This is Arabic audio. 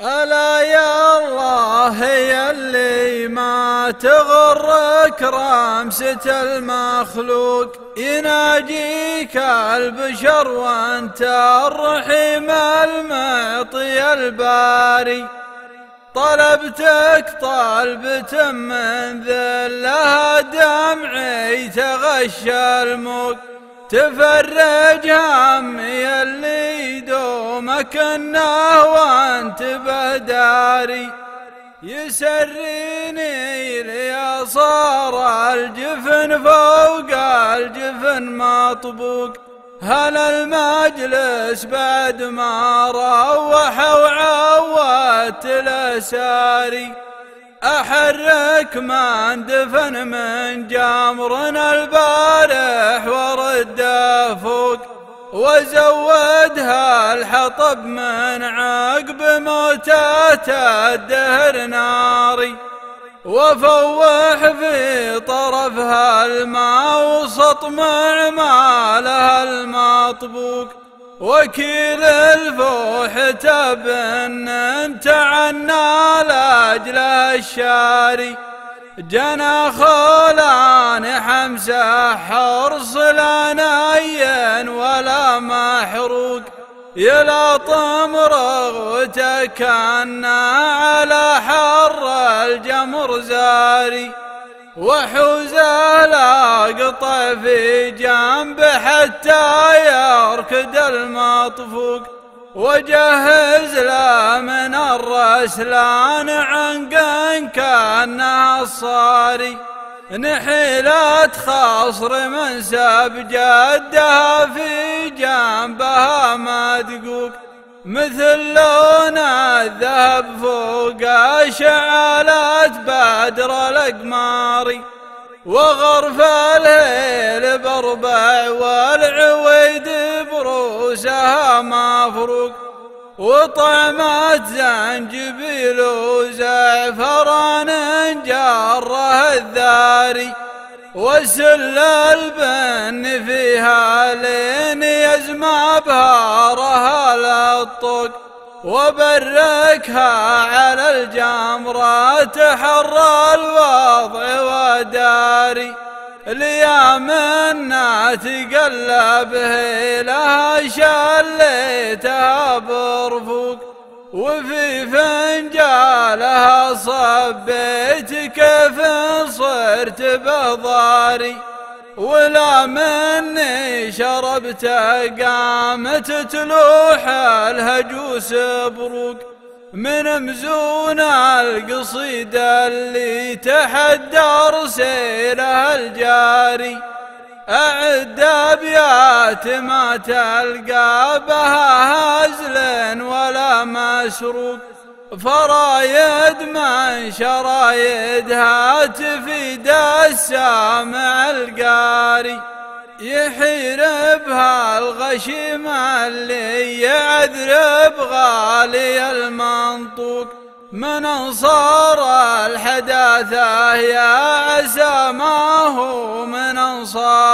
ألا يا الله هي اللي ما تغرك رامسة المخلوق، يناجيك البشر وانت الرحيم المعطي الباري. طلبتك طلبة من ذلها دمعي تغشى الموج، تفرج همي اللي دومك النه وانت بداري. يسريني لي صار الجفن فوق الجفن مطبوق، هل المجلس بعد ما روح وعودت الأساري. أحرك من دفن من جمرنا البارح ورد فوق، وزودها الحطب من عقب موتة الدهر ناري. وفوح في طرفها الماء وسط معمالها المطبوق، وكيل الفوح تبن انت عنا لاجل الشاري. جنى خولان حمسه حرص لا نين ولا محروق، يلاطم رغوتك أنا على حر الجمر زاري. وحوزه لاقطه في جنبه حتى يركد المطفوق، وجهز له من الرسلان عنقا كأنها الصاري. نحيلة خصر من سب جدها في جنبها مدقوق، مثل لون الذهب فوق شعلت بدر الأقمار. وغرف الليل بربع والعويد بروسها مفروق، وطعمت زنجبيل وزعفران جره الذاري. وسل البن فيها لين يزمى بهارها للطق، وبركها على الجمرة تحرى الوضع وداري. ليامنا تقلب لها شليتها برفوق، وفي فنجالها صبيت كيف صرت بهضاري. ولا مني شربت قامت تلوح الهجوس بروق، من مزون القصيدة اللي تحدر سيرها الجاري. أعد أبيات ما تلقى بها هزل ولا مسروق، فرايد من شرايدها تفيد السامع القاري. يحير بها الغشيم اللي يعذرب غالي المنطوق، من انصار الحداثة يا عسى ما هو من انصار